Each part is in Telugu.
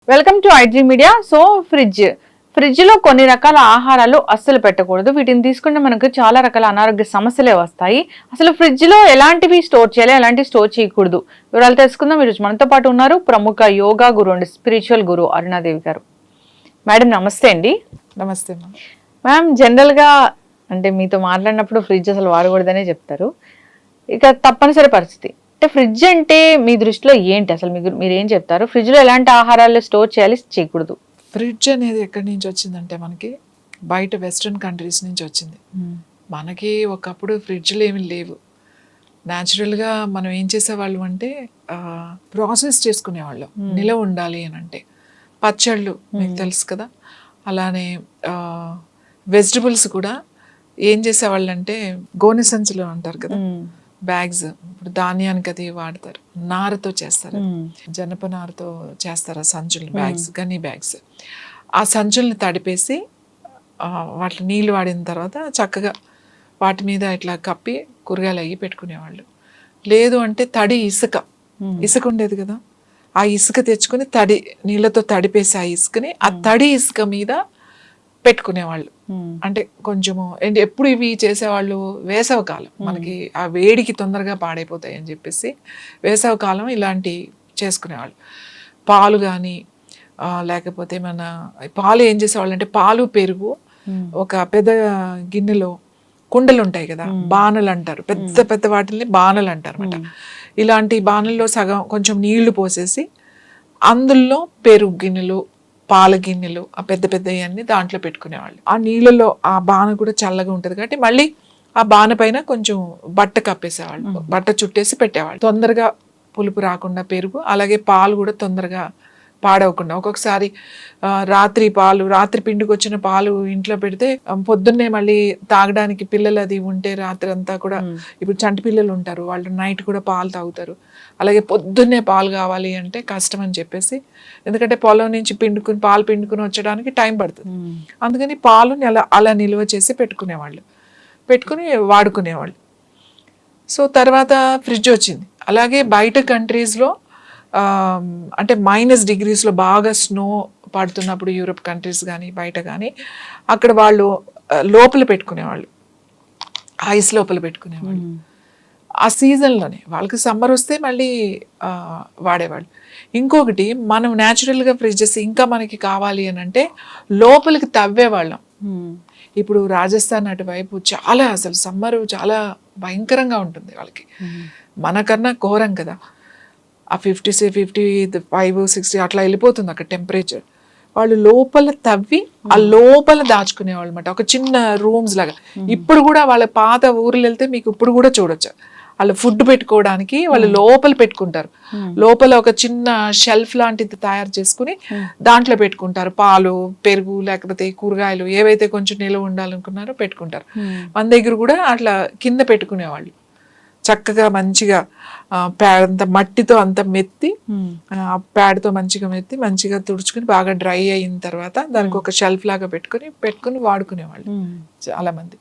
Welcome to IG media. So fridge లో కొన్ని రకాల ఆహారాలు అస్సలు పెట్టకూడదు. వీటిని తీసుకుంటే మనకు చాలా రకాల అనారోగ్య సమస్యలే వస్తాయి. అసలు ఫ్రిడ్జ్ లో ఎలాంటివి స్టోర్ చేయాలి, ఎలాంటివి స్టోర్ చేయకూడదు, వివరాలు తెలుసుకుందాం. ఈరోజు మనతో పాటు ఉన్నారు ప్రముఖ యోగా గురు అండ్ స్పిరిచువల్ గురు అరుణాదేవి గారు. మేడం నమస్తే అండి. నమస్తే మ్యామ్. జనరల్ గా అంటే మీతో మాట్లాడినప్పుడు ఫ్రిడ్జ్ అసలు వాడకూడదనే చెప్తారు. ఇక తప్పనిసరి పరిస్థితి అంటే ఫ్రిడ్జ్ అంటే మీ దృష్టిలో ఏంటి? అసలు మీరు ఏం చెప్తారు? ఫ్రిడ్జ్ లో ఎలాంటి ఆహారాలు స్టోర్ చేయాలి, చేయకూడదు? ఫ్రిడ్జ్ అనేది ఎక్కడి నుంచి వచ్చిందంటే మనకి బయట వెస్ట్రన్ కంట్రీస్ నుంచి వచ్చింది. మనకి ఒకప్పుడు ఫ్రిడ్జ్లు ఏమి లేవు. న్యాచురల్గా మనం ఏం చేసేవాళ్ళం అంటే ప్రాసెస్ చేసుకునేవాళ్ళం నిలవ ఉండాలి అని అంటే. పచ్చళ్ళు మీకు తెలుసు కదా, అలానే వెజిటబుల్స్ కూడా ఏం చేసేవాళ్ళు అంటే గోనె సంచులు అంటారు కదా, బ్యాగ్స్. ఇప్పుడు ధాన్యానికి అది వాడతారు, నారతో చేస్తారు, జనప నారతో చేస్తారు ఆ సంచులు, బ్యాగ్స్, గనీ బ్యాగ్స్. ఆ సంచుల్ని తడిపేసి వాటి నీళ్ళు వాడిన తర్వాత చక్కగా వాటి మీద ఇట్లా కప్పి కూరగాయలు అయ్యి పెట్టుకునేవాళ్ళు. లేదు అంటే తడి ఇసుక ఉండేది కదా, ఆ ఇసుక తెచ్చుకుని నీళ్ళతో తడిపేసి ఆ ఇసుకని ఆ తడి ఇసుక మీద పెట్టుకునేవాళ్ళు. అంటే కొంచెము ఎప్పుడు ఇవి చేసేవాళ్ళు వేసవ కాలం, మనకి ఆ వేడికి తొందరగా పాడైపోతాయి అని చెప్పేసి వేసవ కాలం ఇలాంటి చేసుకునేవాళ్ళు. పాలు కానీ లేకపోతే మన పాలు ఏం చేసేవాళ్ళు అంటే పాలు పెరుగు ఒక పెద్ద గిన్నెలో, కుండలు ఉంటాయి కదా, బాణలు అంటారు, పెద్ద పెద్ద వాటిని బాణలు అంటారు అన్నమాట. ఇలాంటి బాణల్లో సగం కొంచెం నీళ్లు పోసేసి అందులో పెరుగు గిన్నెలు, పాల గిన్నెలు, ఆ పెద్ద పెద్దవన్నీ దాంట్లో పెట్టుకునేవాళ్ళు. ఆ నీళ్ళలో ఆ బాణ కూడా చల్లగా ఉంటుంది కాబట్టి మళ్ళీ ఆ బాణ పైన కొంచెం బట్ట కప్పేసేవాళ్ళు, బట్ట చుట్టేసి పెట్టేవాళ్ళు. తొందరగా పులుపు రాకుండా పెరుగు, అలాగే పాలు కూడా తొందరగా పాడవకుండా. ఒక్కొక్కసారి రాత్రి పిండికి వచ్చిన పాలు ఇంట్లో పెడితే పొద్దున్నే మళ్ళీ తాగడానికి పిల్లలు అది ఉంటే రాత్రి అంతా కూడా, ఇప్పుడు చంటి పిల్లలు ఉంటారు, వాళ్ళు నైట్ కూడా పాలు తాగుతారు. అలాగే పొద్దున్నే పాలు కావాలి అంటే కష్టం అని చెప్పేసి, ఎందుకంటే పొలం నుంచి పాలు పిండుకుని వచ్చడానికి టైం పడుతుంది. అందుకని పాలుని అలా నిల్వ చేసి పెట్టుకుని వాడుకునేవాళ్ళు. సో తర్వాత ఫ్రిడ్జ్ వచ్చింది. అలాగే బయట కంట్రీస్లో అంటే -డిగ్రీస్లో బాగా స్నో పడుతున్నప్పుడు, యూరోప్ కంట్రీస్ కానీ బయట కానీ, అక్కడ వాళ్ళు లోపల పెట్టుకునేవాళ్ళు, ఐస్ లోపల పెట్టుకునేవాళ్ళు. ఆ సీజన్లోనే వాళ్ళకి సమ్మర్ వస్తే మళ్ళీ వాడేవాళ్ళు. ఇంకొకటి, మనం న్యాచురల్గా ఫ్రిడ్జెస్ ఇంకా మనకి కావాలి అని అంటే లోపలికి తవ్వేవాళ్ళం. ఇప్పుడు రాజస్థాన్ అటువైపు చాలా అసలు సమ్మర్ చాలా భయంకరంగా ఉంటుంది వాళ్ళకి, మనకన్నా ఘోరం కదా. ఆ 55, 60 అట్లా వెళ్ళిపోతుంది అక్కడ టెంపరేచర్. వాళ్ళు లోపల తవ్వి ఆ లోపల దాచుకునేవాళ్ళు అనమాట, ఒక చిన్న రూమ్స్ లాగా. ఇప్పుడు కూడా వాళ్ళ పాత ఊర్లు వెళ్తే మీకు ఇప్పుడు కూడా చూడొచ్చు, వాళ్ళు ఫుడ్ పెట్టుకోవడానికి వాళ్ళు లోపల పెట్టుకుంటారు. లోపల ఒక చిన్న షెల్ఫ్ లాంటిది తయారు చేసుకుని దాంట్లో పెట్టుకుంటారు పాలు, పెరుగు, లేకపోతే కూరగాయలు ఏవైతే కొంచెం నిల్వ ఉండాలనుకున్నారో పెట్టుకుంటారు. మన దగ్గర కూడా అట్లా కింద పెట్టుకునేవాళ్ళు. చక్కగా మంచిగా అంత మట్టితో అంత మెత్తి, ప్యాడ్తో మంచిగా తుడుచుకుని బాగా డ్రై అయిన తర్వాత దానికి ఒక షెల్ఫ్ లాగా పెట్టుకుని వాడుకునేవాళ్ళు చాలా మంది.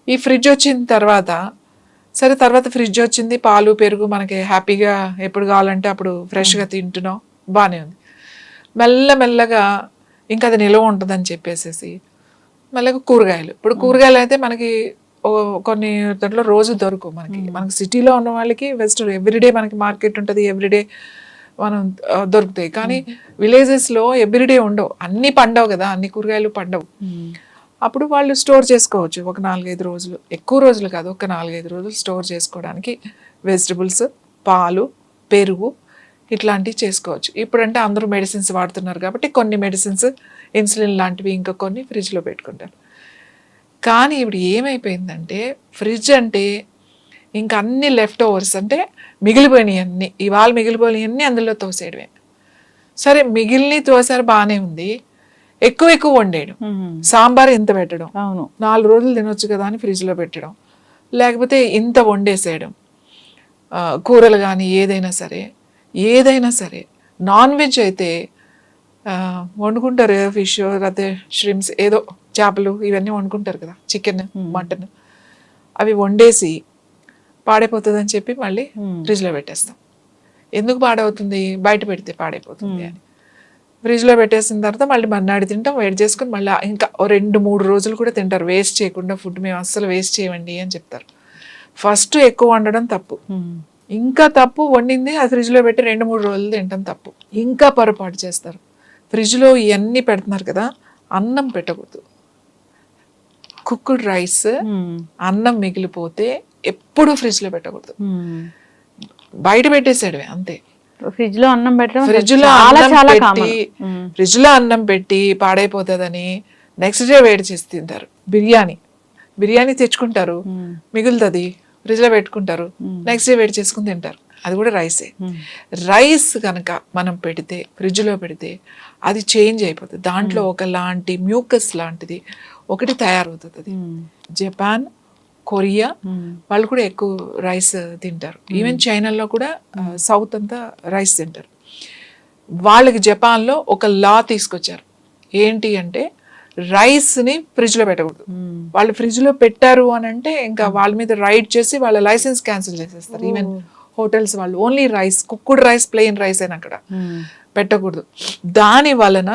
ఈ ఫ్రిడ్జ్ వచ్చిన తర్వాత ఫ్రిడ్జ్ వచ్చింది, పాలు పెరుగు మనకి హ్యాపీగా ఎప్పుడు కావాలంటే అప్పుడు ఫ్రెష్గా తింటున్నాం, బాగానే ఉంది. మెల్లగా ఇంకా అది నిల్వ ఉంటుందని చెప్పేసి మెల్లగా కూరగాయలు. ఇప్పుడు కూరగాయలు అయితే మనకి కొన్ని దాంట్లో రోజు దొరకవు మనకి సిటీలో ఉన్న వాళ్ళకి వెజిటబుల్ ఎవ్రీడే మనకి మార్కెట్ ఉంటుంది, ఎవ్రీడే మనం దొరుకుతాయి. కానీ విలేజెస్లో ఎవ్రీడే ఉండవు, అన్నీ పండవు కదా, అన్ని కూరగాయలు పండవు. అప్పుడు వాళ్ళు స్టోర్ చేసుకోవచ్చు ఒక 4-5 రోజులు, ఎక్కువ రోజులు కాదు, ఒక 4-5 రోజులు స్టోర్ చేసుకోవడానికి వెజిటబుల్స్, పాలు, పెరుగు ఇట్లాంటివి చేసుకోవచ్చు. ఇప్పుడంటే అందరూ మెడిసిన్స్ వాడుతున్నారు కాబట్టి కొన్ని మెడిసిన్స్, ఇన్సులిన్ లాంటివి ఇంకా కొన్ని ఫ్రిడ్జ్లో పెట్టుకుంటారు. కానీ ఇప్పుడు ఏమైపోయిందంటే ఫ్రిడ్జ్ అంటే ఇంకా అన్ని లెఫ్ట్ ఓవర్స్, అంటే మిగిలిపోయినాయి ఇవాళ మిగిలిపోయినవన్నీ అందులో తోసేయడమే. సరే మిగిలిన తోసారు, బాగానే ఉంది, ఎక్కువ వండేయడం, సాంబార్ ఇంత పెట్టడం, 4 రోజులు తినొచ్చు కదా అని ఫ్రిడ్జ్లో పెట్టడం, లేకపోతే ఇంత వండేసేయడం. కూరలు కానీ ఏదైనా సరే నాన్ వెజ్ అయితే వండుకుంటారు, ఫిష్ లేకపోతే ష్రిమ్స్, ఏదో చేపలు ఇవన్నీ వండుకుంటారు కదా, చికెన్, మటన్, అవి వండేసి పాడైపోతుందని చెప్పి మళ్ళీ ఫ్రిడ్జ్లో పెట్టేస్తాం. ఎందుకు పాడవుతుంది, బయట పెడితే పాడైపోతుంది అని. ఫ్రిడ్జ్లో పెట్టేసిన తర్వాత మళ్ళీ మర్నాడు తింటాం, వేడి చేసుకుని మళ్ళీ ఇంకా 2-3 రోజులు కూడా తింటారు. వేస్ట్ చేయకుండా ఫుడ్ మేము అస్సలు వేస్ట్ చేయమండి అని చెప్తారు. ఫస్ట్ ఎక్కువ వండడం తప్పు. ఇంకా తప్పు వండింది అది ఫ్రిడ్జ్లో పెట్టి 2-3 రోజులు తింటాం తప్పు. ఇంకా పొరపాటు చేస్తారు. ఫ్రిడ్జ్లో ఇవన్నీ పెడుతున్నారు కదా, అన్నం పెట్టకూడదు. కుక్డ్ రైస్, అన్నం మిగిలిపోతే ఎప్పుడు ఫ్రిడ్జ్లో పెట్టకూడదు. బయట పెట్టేసాడు అంతే. ఫ్రిడ్జ్ లో అన్నం పెట్టడం ఫ్రిడ్జ్ లో అన్నం పెట్టి పాడైపోతుందని నెక్స్ట్ డే వేడి చేసి తింటారు. బిర్యానీ తెచ్చుకుంటారు, మిగులుతుంది, ఫ్రిడ్జ్ లో పెట్టుకుంటారు, నెక్స్ట్ డే వేడి చేసుకుని తింటారు. అది కూడా రైసే. రైస్ కనుక మనం పెడితే ఫ్రిడ్జ్ లో పెడితే అది చేంజ్ అయిపోతుంది. దాంట్లో ఒకలాంటి మ్యూకస్ లాంటిది ఒకటి తయారవుతుంది. జపాన్, కొరియా వాళ్ళు కూడా ఎక్కువ రైస్ తింటారు. ఈవెన్ చైనాలో కూడా సౌత్ అంతా రైస్ తింటారు. వాళ్ళకి జపాన్లో ఒక లా తీసుకొచ్చారు. ఏంటి అంటే రైస్ని ఫ్రిడ్జ్లో పెట్టకూడదు. వాళ్ళు ఫ్రిడ్జ్లో పెట్టారు అని అంటే ఇంకా వాళ్ళ మీద రైడ్ చేసి వాళ్ళ లైసెన్స్ క్యాన్సిల్ చేసేస్తారు. ఈవెన్ హోటల్స్ వాళ్ళు only rice, cooked rice, plain rice అయినా అక్కడ పెట్టకూడదు. దాని వలన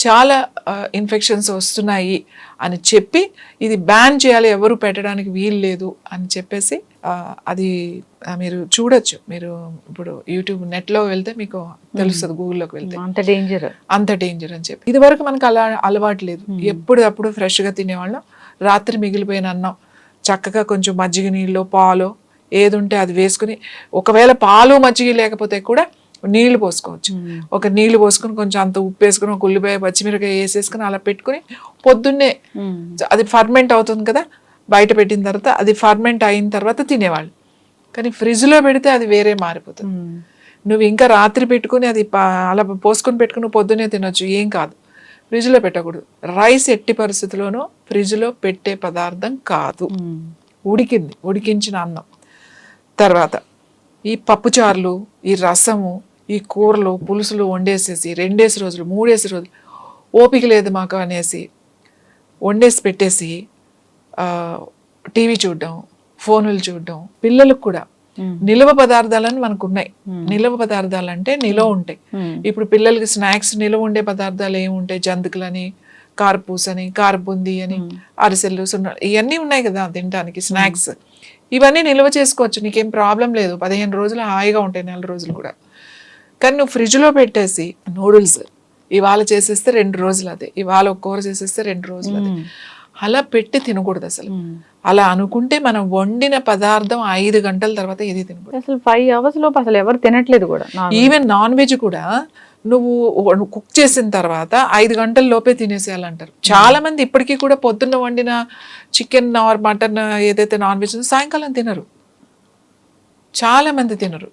చాలా ఇన్ఫెక్షన్స్ వస్తున్నాయి అని చెప్పి ఇది బ్యాన్ చేయాలి, ఎవరు పెట్టడానికి వీలు లేదు అని చెప్పేసి అది మీరు చూడొచ్చు. మీరు ఇప్పుడు యూట్యూబ్ నెట్లో వెళ్తే మీకు తెలుస్తుంది, గూగుల్లోకి వెళ్తే. అంత డేంజర్ అని చెప్పి. ఇది వరకు మనకు అలా అలవాటు లేదు. ఎప్పుడప్పుడు ఫ్రెష్గా తినేవాళ్ళం. రాత్రి మిగిలిపోయిన అన్నం చక్కగా కొంచెం మజ్జిగ నీళ్ళు, పాలు ఏది ఉంటే అది వేసుకుని, ఒకవేళ పాలు మజ్జిగ లేకపోతే కూడా నీళ్లు పోసుకోవచ్చు. ఒక నీళ్లు పోసుకుని కొంచెం అంత ఉప్పు వేసుకుని, ఒక ఉల్లిపాయ, పచ్చిమిరకాయ వేసేసుకుని అలా పెట్టుకుని పొద్దున్నే అది ఫర్మెంట్ అవుతుంది కదా, బయట పెట్టిన తర్వాత అది ఫర్మెంట్ అయిన తర్వాత తినేవాళ్ళు. కానీ ఫ్రిడ్జ్లో పెడితే అది వేరే మారిపోతుంది. నువ్వు ఇంకా రాత్రి పెట్టుకుని అది అలా పోసుకొని పెట్టుకుని పొద్దున్నే తినొచ్చు, ఏం కాదు. ఫ్రిడ్జ్లో పెట్టకూడదు. రైస్ ఎట్టి పరిస్థితుల్లోనూ ఫ్రిడ్జ్లో పెట్టే పదార్థం కాదు. ఉడికించిన అన్నం. తర్వాత ఈ పప్పుచారులు, ఈ రసము, ఈ కూరలు, పులుసులు వండేసేసి 2 రోజులు 3 రోజులు ఓపిక లేదు మాకు అనేసి వండేసి పెట్టేసి టీవీ చూడడం, ఫోనులు చూడడం. పిల్లలకు కూడా నిల్వ పదార్థాలని మనకు ఉన్నాయి. నిల్వ పదార్థాలు అంటే నిల్వ ఉంటాయి. ఇప్పుడు పిల్లలకి స్నాక్స్ నిల్వ ఉండే పదార్థాలు ఏముంటాయి? జంతికలని, కారపూసని, కారబుంది అని, అరిసెలు, సున్న, ఇవన్నీ ఉన్నాయి కదా తినడానికి స్నాక్స్. ఇవన్నీ నిల్వ చేసుకోవచ్చు, నీకేం ప్రాబ్లం లేదు. 15 రోజులు హాయిగా ఉంటాయి, 4 రోజులు కూడా. కానీ నువ్వు ఫ్రిడ్జ్లో పెట్టేసి నూడిల్స్ ఇవాళ చేసేస్తే 2 రోజులు అదే, ఇవాళ ఒక కూర చేసేస్తే 2 రోజులు అదే, అలా పెట్టి తినకూడదు అసలు. అలా అనుకుంటే మనం వండిన పదార్థం 5 గంటల తర్వాత ఏది తినకూడదు. అసలు 5 hours లోపు అసలు ఎవరు తినట్లేదు కూడా. ఈవెన్ నాన్ వెజ్ కూడా నువ్వు కుక్ చేసిన తర్వాత 5 గంటల లోపే తినేసేయాలంటారు. చాలా మంది ఇప్పటికీ కూడా పొద్దున్న వండిన చికెన్ ఆర్ మటన్ ఏదైతే నాన్ వెజ్ సాయంకాలం తినరు. చాలా మంది తినరు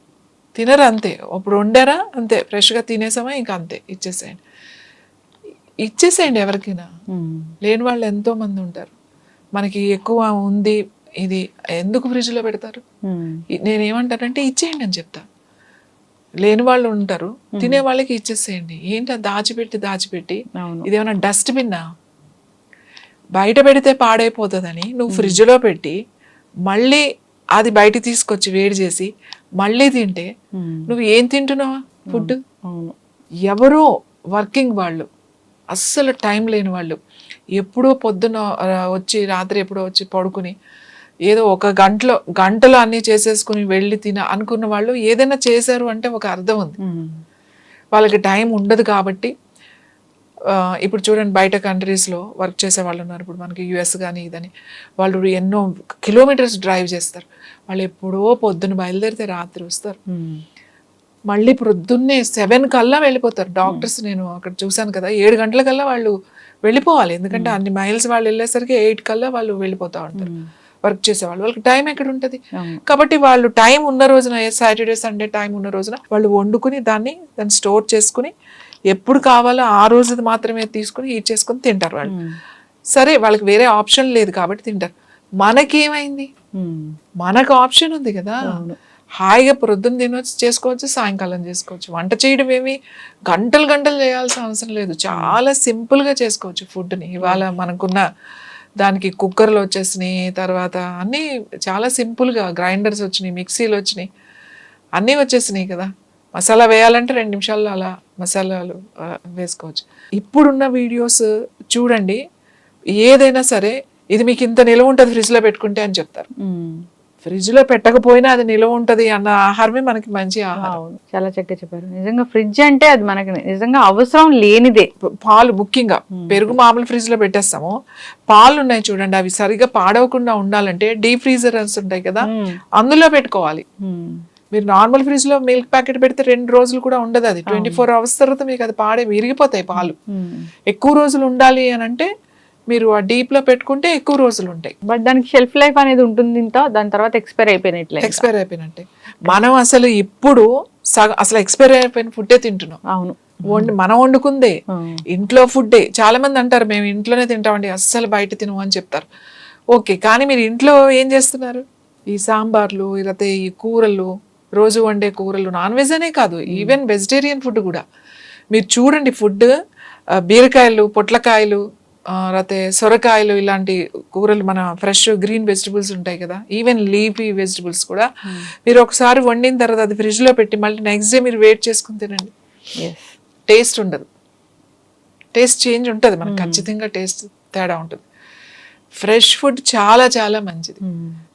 అంతే. ఇప్పుడు వండారా అంతే, ఫ్రెష్గా తినేసామా ఇంకా అంతే, ఇచ్చేసేయండి ఎవరికైనా. లేని వాళ్ళు ఎంతో మంది ఉంటారు. మనకి ఎక్కువ ఉంది ఇది ఎందుకు ఫ్రిడ్జ్లో పెడతారు? నేనేమంటానంటే ఇచ్చేయండి అని చెప్తా. లేని వాళ్ళు ఉంటారు, తినే వాళ్ళకి ఇచ్చేసేయండి. ఏంటి దాచిపెట్టి ఇదేమన్నా డస్ట్బిన్నా? బయట పెడితే పాడైపోతుందని నువ్వు ఫ్రిడ్జ్లో పెట్టి మళ్ళీ అది బయట తీసుకొచ్చి వేడి చేసి మళ్ళీ తింటే నువ్వు ఏం తింటున్నావా ఫుడ్? ఎవరో వర్కింగ్ వాళ్ళు, అస్సలు టైం లేని వాళ్ళు, ఎప్పుడో పొద్దున వచ్చి రాత్రి ఎప్పుడో వచ్చి పడుకుని ఏదో ఒక గంటలో అన్నీ చేసేసుకుని వెళ్ళి అనుకున్న వాళ్ళు ఏదైనా చేశారు అంటే ఒక అర్థం ఉంది. వాళ్ళకి టైం ఉండదు కాబట్టి. ఇప్పుడు చూడండి, బయట కంట్రీస్లో వర్క్ చేసే వాళ్ళు ఉన్నారు. ఇప్పుడు మనకి యుఎస్ కానీ ఇదని, వాళ్ళు ఎన్నో కిలోమీటర్స్ డ్రైవ్ చేస్తారు. వాళ్ళు ఎప్పుడో పొద్దున్న బయలుదేరితే రాత్రి వస్తారు, మళ్ళీ పొద్దున్నే 7 కల్లా వెళ్ళిపోతారు. డాక్టర్స్ నేను అక్కడ చూశాను కదా, 7 గంటల కల్లా వాళ్ళు వెళ్ళిపోవాలి. ఎందుకంటే అన్ని మైల్స్ వాళ్ళు వెళ్ళేసరికి 8 కల్లా వాళ్ళు వెళ్ళిపోతూ ఉంటారు వర్క్ చేసేవాళ్ళు. వాళ్ళకి టైం ఎక్కడ ఉంటుంది? కాబట్టి వాళ్ళు టైం ఉన్న రోజున, సాటర్డే సండే టైం ఉన్న రోజున వాళ్ళు వండుకుని దాన్ని స్టోర్ చేసుకుని ఎప్పుడు కావాలో ఆ రోజు మాత్రమే తీసుకుని హీట్ చేసుకుని తింటారు వాళ్ళు. సరే, వాళ్ళకి వేరే ఆప్షన్ లేదు కాబట్టి తింటారు. మనకేమైంది? మనకు ఆప్షన్ ఉంది కదా, హాయిగా ప్రొద్దున చేసుకోవచ్చు, సాయంకాలం చేసుకోవచ్చు. వంట చేయడం ఏమి గంటలు చేయాల్సిన అవసరం లేదు. చాలా సింపుల్గా చేసుకోవచ్చు ఫుడ్ని. ఇవాళ మనకున్న దానికి కుక్కర్లు వచ్చేసినాయి, తర్వాత అన్నీ చాలా సింపుల్గా గ్రైండర్స్ వచ్చినాయి, మిక్సీలు వచ్చినాయి, అన్నీ వచ్చేసినాయి కదా. మసాలా వేయాలంటే 2 నిమిషాల్లో అలా మసాలాలు వేసుకోవచ్చు. ఇప్పుడున్న వీడియోస్ చూడండి, ఏదైనా సరే ఇది మీకు ఇంత నిలవ ఉంటుంది ఫ్రిడ్జ్లో పెట్టుకుంటే అని చెప్తారు. ఫ్రిడ్జ్లో పెట్టకపోయినా అది నిలవ ఉంటుంది అన్న ఆహారమే మనకి మంచి ఆహారం. చాలా చక్కగా చెప్పారు. నిజంగా ఫ్రిడ్జ్ అంటే అది మనకి నిజంగా అవసరం లేనిదే. పాలు ముఖ్యంగా, పెరుగు మామూలు ఫ్రిడ్జ్ లో పెట్టేస్తాము, పాలు ఉన్నాయి చూడండి, అవి సరిగా పాడవకుండా ఉండాలంటే డీప్ ఫ్రీజర్స్ ఉంటాయి కదా, అందులో పెట్టుకోవాలి. మీరు నార్మల్ ఫ్రిడ్జ్ లో మిల్క్ ప్యాకెట్ పెడితే 2 రోజులు కూడా ఉండదు, అది 24 అవర్స్ తర్వాత మీకు అది విరిగిపోతాయి పాలు. ఎక్కువ రోజులు ఉండాలి అని అంటే మీరు ఆ డీప్ లో పెట్టుకుంటే ఎక్కువ రోజులు ఉంటాయి. బట్ దానికి షెల్ఫ్ లైఫ్ అనేది ఉంటుంది, ఇంత దాని తర్వాత ఎక్స్పైర్ అయిపోయినట్టే. మనం అసలు ఇప్పుడు అసలు ఎక్స్పైర్ అయిపోయిన ఫుడ్డే తింటున్నాం. అవును, మనం వండుకుందే, ఇంట్లో ఫుడ్డే. చాలా మంది అంటారు మేము ఇంట్లోనే తింటామండి, అస్సలు బయట తినము అని చెప్తారు. ఓకే, కానీ మీరు ఇంట్లో ఏం చేస్తున్నారు? ఈ సాంబార్లు, లేకపోతే ఈ కూరలు, రోజు వండే కూరలు, నాన్ వెజ్ అనే కాదు, ఈవెన్ వెజిటేరియన్ ఫుడ్ కూడా మీరు చూడండి. ఫుడ్ బీరకాయలు, పొట్లకాయలు, లేకపోతే సొరకాయలు, ఇలాంటి కూరలు, మన ఫ్రెష్ గ్రీన్ వెజిటబుల్స్ ఉంటాయి కదా, ఈవెన్ లీఫీ వెజిటబుల్స్ కూడా మీరు ఒకసారి వండిన తర్వాత అది ఫ్రిడ్జ్ లో పెట్టి మళ్ళీ నెక్స్ట్ డే మీరు వేట్ చేసుకుని తినండి, టేస్ట్ ఉండదు. టేస్ట్ చేంజ్ ఉంటుంది మనకు, ఖచ్చితంగా టేస్ట్ తేడా ఉంటుంది. ఫ్రెష్ ఫుడ్ చాలా చాలా మంచిది.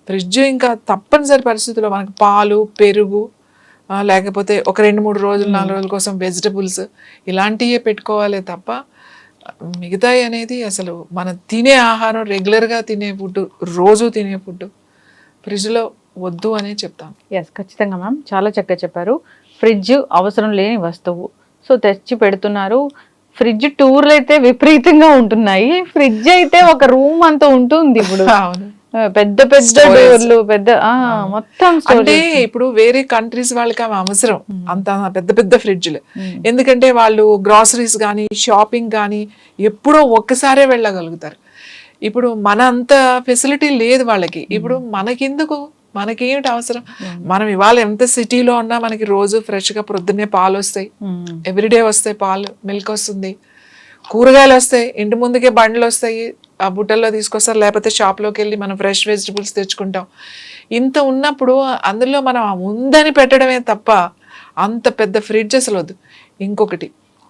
ఫ్రిడ్జ్ ఇంకా తప్పనిసరి పరిస్థితుల్లో మనకు పాలు, పెరుగు, లేకపోతే ఒక 2-3 రోజులు 4 రోజుల కోసం వెజిటబుల్స్ ఇలాంటివే పెట్టుకోవాలి తప్ప మిగతాయి అనేది అసలు మనం తినే ఆహారం, రెగ్యులర్గా తినే ఫుడ్, రోజు తినే ఫుడ్ ఫ్రిడ్జ్లో వద్దు అనే చెప్తాను. ఖచ్చితంగా మ్యామ్, చాలా చక్కగా చెప్పారు. ఫ్రిడ్జ్ అవసరం లేని వస్తువు, సో తెచ్చి పెడుతున్నారు. ఫ్రిడ్జ్ టూర్లు అయితే విపరీతంగా ఉంటున్నాయి, ఫ్రిడ్జ్ అయితే ఒక రూమ్ అంతా ఉంటుంది ఇప్పుడు. అవును, పెద్ద పెద్ద డోర్లు, పెద్ద మొత్తం. అంటే ఇప్పుడు వేరే కంట్రీస్ వాళ్ళకి అవి అవసరం, అంత పెద్ద పెద్ద ఫ్రిడ్జ్లు. ఎందుకంటే వాళ్ళు గ్రాసరీస్ కానీ, షాపింగ్ కానీ ఎప్పుడో ఒక్కసారే వెళ్ళగలుగుతారు. ఇప్పుడు మన అంత ఫెసిలిటీ లేదు వాళ్ళకి. ఇప్పుడు మనకెందుకు, మనకేమిటి అవసరం? మనం ఇవాళ ఎంత సిటీలో ఉన్నా మనకి రోజు ఫ్రెష్గా ప్రొద్దున్నే పాలు వస్తాయి, ఎవ్రీడే వస్తాయి పాలు, మిల్క్ వస్తుంది, కూరగాయలు వస్తాయి, ఇంటి ముందుకే బండ్లు వస్తాయి, ఆ బుట్టల్లో తీసుకొస్తారు, లేకపోతే షాప్లోకి వెళ్ళి మనం ఫ్రెష్ వెజిటబుల్స్ తెచ్చుకుంటాం. ఇంత ఉన్నప్పుడు అందులో మనం ఉందని పెట్టడమే తప్ప అంత పెద్ద ఫ్రిడ్జ్ అసలు వద్దు. ఇంకొకటి,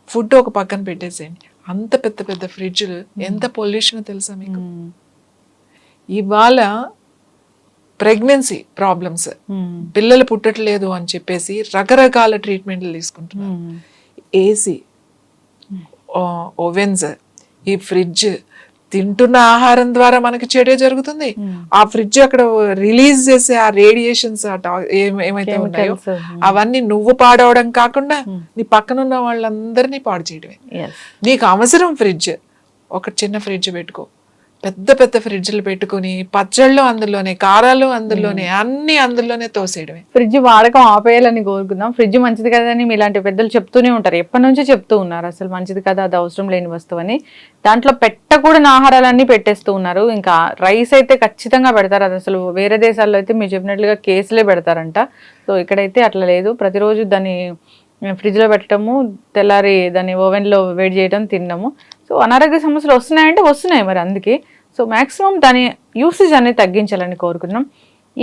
ఫుడ్ ఒక పక్కన పెట్టేసేయండి, అంత పెద్ద పెద్ద ఫ్రిడ్జ్లు ఎంత పొల్యూషన్ తెలుసా మీకు? ఇవాళ ప్రెగ్నెన్సీ ప్రాబ్లమ్స్, పిల్లలు పుట్టట్లేదు అని చెప్పేసి రకరకాల ట్రీట్మెంట్లు తీసుకుంటున్నారు. ఏసీ, ఓవెన్స్, ఈ ఫ్రిడ్జ్, తింటున్న ఆహారం ద్వారా మనకి చెడే జరుగుతుంది. ఆ ఫ్రిడ్జ్ అక్కడ రిలీజ్ చేసే ఆ రేడియేషన్స్ ఏమైతే ఉన్నాయో అవన్నీ నువ్వు పాడవడం కాకుండా నీ పక్కనున్న వాళ్ళందరినీ పాడు చేయడమే. నీకు అవసరం ఫ్రిడ్జ్, ఒక చిన్న ఫ్రిడ్జ్ పెట్టుకో, పెద్ద పెద్ద ఫ్రిడ్జ్లు పెట్టుకుని పచ్చళ్ళు అందులోనే, కారాలు అందులోనే, అన్ని అందులోనే తోసేయడమే. ఫ్రిడ్జ్ వాడకం ఆపేయాలని కోరుకుందాం. ఫ్రిడ్జ్ మంచిది కదని ఇలాంటి పెద్దలు చెప్తూనే ఉంటారు, ఎప్పటి నుంచో చెప్తూ ఉన్నారు అసలు మంచిది కదా, అది అవసరం లేని వస్తువు అని. దాంట్లో పెట్టకూడని ఆహారాలన్నీ పెట్టేస్తూ ఉన్నారు. ఇంకా రైస్ అయితే ఖచ్చితంగా పెడతారు, అది అసలు వేరే దేశాల్లో అయితే మీరు చెప్పినట్లుగా కేసులే పెడతారంట. సో ఇక్కడైతే అట్లా లేదు, ప్రతిరోజు దాన్ని ఫ్రిడ్జ్లో పెట్టడము, తెల్లారి దాన్ని ఓవెన్లో వేడి చేయడం, తినడము. సో అనారోగ్య సమస్యలు వస్తున్నాయంటే వస్తున్నాయి మరి, అందుకే సో మ్యాక్సిమం దాని యూసేజ్ అనేది తగ్గించాలని కోరుకున్నాం.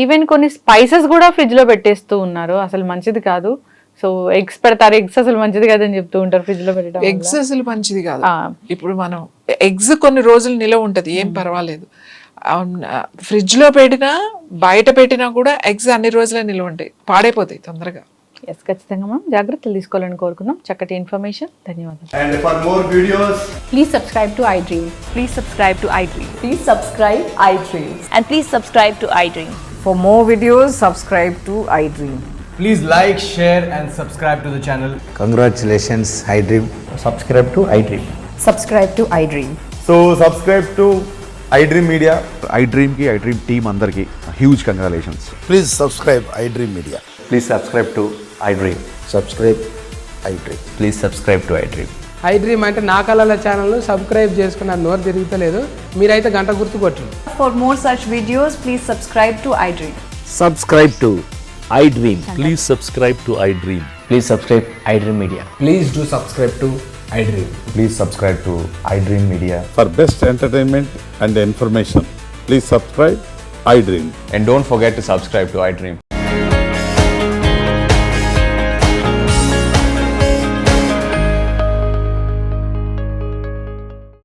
ఈవెన్ కొన్ని స్పైసెస్ కూడా ఫ్రిడ్జ్లో పెట్టేస్తూ ఉన్నారు, అసలు మంచిది కాదు. సో ఎగ్స్ పెడతారు, ఎగ్స్ అసలు మంచిది కాదని చెప్తూ ఉంటారు ఫ్రిడ్జ్లో పెట్టడం. ఎగ్స్ అసలు మంచిది కాదు. ఇప్పుడు మనం ఎగ్స్ కొన్ని రోజులు నిలవ ఉంటుంది, ఏం పర్వాలేదు. ఫ్రిడ్జ్లో పెట్టినా బయట పెట్టినా కూడా ఎగ్స్ అన్ని రోజులే నిలవ ఉంటాయి, పాడైపోతాయి తొందరగా. ఖచ్చితంగా మనం జాగ్రత్తలు తీసుకోవాలని కోరుకుందాం. చక్కటి ఇన్ఫర్మేషన్, ధన్యవాదాలు. And for more videos, please subscribe to iDream. Please subscribe to iDream. Please subscribe iDream. And please subscribe to iDream. For more videos, subscribe to iDream. please like, share and subscribe to the channel. Congratulations, iDream. Subscribe to iDream. Subscribe to iDream. So subscribe to iDream Media. iDream ki iDream team andarki huge congratulations. Please subscribe iDream Media. Please subscribe to iDream. Subscribe iDream. Please subscribe to iDream. iDream అంటే నా కళల ఛానల్ను సబ్స్క్రైబ్ చేసుకున్న నోరు తిరుగుతలేదు, మీరైతే గంట గుర్తు కొట్టండి. For more such videos, please subscribe to iDream. Subscribe to iDream. Please subscribe to iDream. Please subscribe iDream Media. Please do subscribe to iDream. Please subscribe to iDream Media. For best entertainment and information, please subscribe iDream. And don't forget to subscribe to iDream.